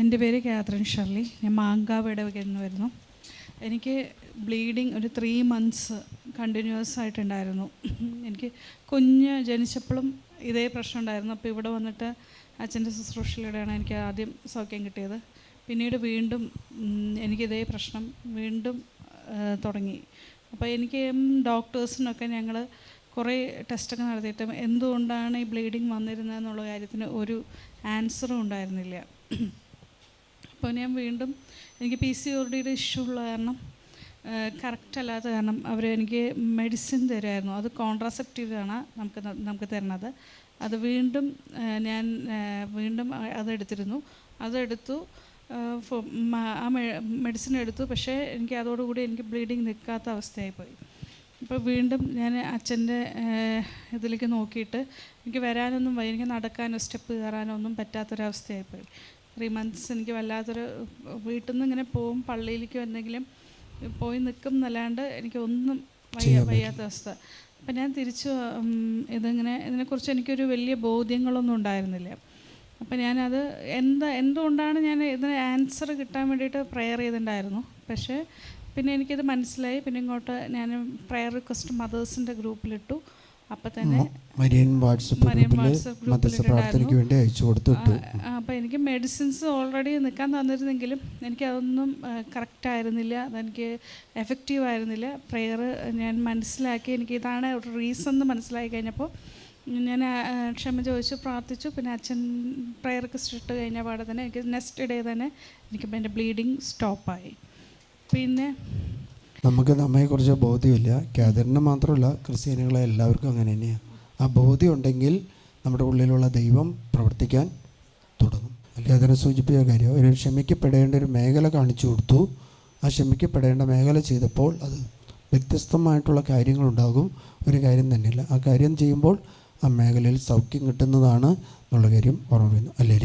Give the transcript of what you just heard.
എൻ്റെ പേര് Catherine surely. ഞാൻ മാങ്കാവ് ഇടവകയിൽ നിന്ന് വരുന്നു. എനിക്ക് ബ്ലീഡിങ് ഒരു 3 months കണ്ടിന്യൂസ് ആയിട്ടുണ്ടായിരുന്നു. എനിക്ക് കുഞ്ഞ് ജനിച്ചപ്പോഴും ഇതേ പ്രശ്നം ഉണ്ടായിരുന്നു. അപ്പോൾ ഇവിടെ വന്നിട്ട് അച്ഛൻ്റെ ശുശ്രൂഷയിലൂടെയാണ് എനിക്ക് ആദ്യം സൗഖ്യം കിട്ടിയത്. പിന്നീട് വീണ്ടും എനിക്കിതേ പ്രശ്നം വീണ്ടും തുടങ്ങി. അപ്പോൾ എനിക്ക് ഡോക്ടേഴ്സിനൊക്കെ ഞങ്ങൾ കുറേ ടെസ്റ്റൊക്കെ നടത്തിയിട്ടും എന്തുകൊണ്ടാണ് ഈ ബ്ലീഡിങ് വന്നിരുന്നതെന്നുള്ള കാര്യത്തിന് ഒരു ആൻസറും ഉണ്ടായിരുന്നില്ല. അപ്പോൾ ഞാൻ വീണ്ടും എനിക്ക് PCOD ഇഷ്യൂ ഉള്ള കാരണം കറക്റ്റ് അല്ലാത്ത കാരണം അവർ എനിക്ക് മെഡിസിൻ തരുമായിരുന്നു. അത് കോൺട്രാസെപ്റ്റീവാണ് നമുക്ക് തരുന്നത്. അത് വീണ്ടും ഞാൻ അതെടുത്തു. ആ മെഡിസിൻ എടുത്തു. പക്ഷേ എനിക്ക് അതോടുകൂടി എനിക്ക് ബ്ലീഡിങ് നിൽക്കാത്ത അവസ്ഥയായിപ്പോയി. ഇപ്പോൾ വീണ്ടും ഞാൻ അച്ഛൻ്റെ ഇതിലേക്ക് നോക്കിയിട്ട് എനിക്ക് വരാനൊന്നും വയ്യ. എനിക്ക് നടക്കാനോ സ്റ്റെപ്പ് കയറാനോ ഒന്നും പറ്റാത്തൊരവസ്ഥയായിപ്പോയി. 3 months എനിക്ക് വല്ലാത്തൊരു വീട്ടിൽ നിന്ന് ഇങ്ങനെ പോവും, പള്ളിയിലേക്ക് എന്തെങ്കിലും പോയി നിൽക്കും എന്നല്ലാണ്ട് എനിക്കൊന്നും വയ്യാത്ത അവസ്ഥ. അപ്പം ഞാൻ തിരിച്ചു ഇതിനെക്കുറിച്ച് എനിക്കൊരു വലിയ ബോധ്യങ്ങളൊന്നും ഉണ്ടായിരുന്നില്ല. അപ്പം ഞാനത് എന്തുകൊണ്ടാണ് ഞാൻ ഇതിന് ആൻസർ കിട്ടാൻ വേണ്ടിയിട്ട് പ്രെയർ ചെയ്തിട്ടുണ്ടായിരുന്നു. പക്ഷേ പിന്നെ എനിക്കിത് മനസ്സിലായി. പിന്നെ ഇങ്ങോട്ട് ഞാൻ പ്രെയർ റിക്വസ്റ്റ് മദേഴ്സിൻ്റെ ഗ്രൂപ്പിലിട്ടു. അപ്പം തന്നെ മരിയൻ വാട്സപ്പ് പ്രാർത്ഥനയ്ക്ക് വേണ്ടി അയച്ചു കൊടുത്തു. അപ്പോൾ എനിക്ക് മെഡിസിൻസ് ഓൾറെഡി നിൽക്കാൻ തന്നിരുന്നെങ്കിലും എനിക്കതൊന്നും കറക്റ്റായിരുന്നില്ല, അതെനിക്ക് എഫക്റ്റീവ് ആയിരുന്നില്ല. പ്രെയർ ഞാൻ മനസ്സിലാക്കി, എനിക്ക് ഇതാണ് ഒരു റീസൺ എന്ന് മനസ്സിലാക്കി കഴിഞ്ഞപ്പോൾ ഞാൻ ക്ഷമ ചോദിച്ചു, പ്രാർത്ഥിച്ചു. പിന്നെ അച്ഛൻ പ്രെയർ റിക്വസ്റ്റ് ഇട്ട് കഴിഞ്ഞ പാടെ തന്നെ എനിക്ക് നെക്സ്റ്റ് ഡേ തന്നെ എനിക്ക് എൻ്റെ ബ്ലീഡിങ് സ്റ്റോപ്പായി. പിന്നെ നമുക്ക് നമ്മെക്കുറിച്ച് ബോധ്യമില്ല. കാതറിന് മാത്രമല്ല, ക്രിസ്ത്യാനികളെ എല്ലാവർക്കും അങ്ങനെ തന്നെയാണ്. ആ ബോധ്യം ഉണ്ടെങ്കിൽ നമ്മുടെ ഉള്ളിലുള്ള ദൈവം പ്രവർത്തിക്കാൻ തുടങ്ങും. അല്ലെങ്കിൽ അതിനെ സൂചിപ്പിച്ച കാര്യം, ഒരു ക്ഷമിക്കപ്പെടേണ്ട ഒരു മേഖല കാണിച്ചു കൊടുത്തു. ആ ക്ഷമിക്കപ്പെടേണ്ട മേഖല ചെയ്തപ്പോൾ അത് വ്യത്യസ്തമായിട്ടുള്ള കാര്യങ്ങളുണ്ടാകും. ഒരു കാര്യം തന്നെയില്ല, ആ കാര്യം ചെയ്യുമ്പോൾ ആ മേഖലയിൽ സൗഖ്യം കിട്ടുന്നതാണ് എന്നുള്ള കാര്യം ഓർമ്മ വരുന്നു. അല്ലേ?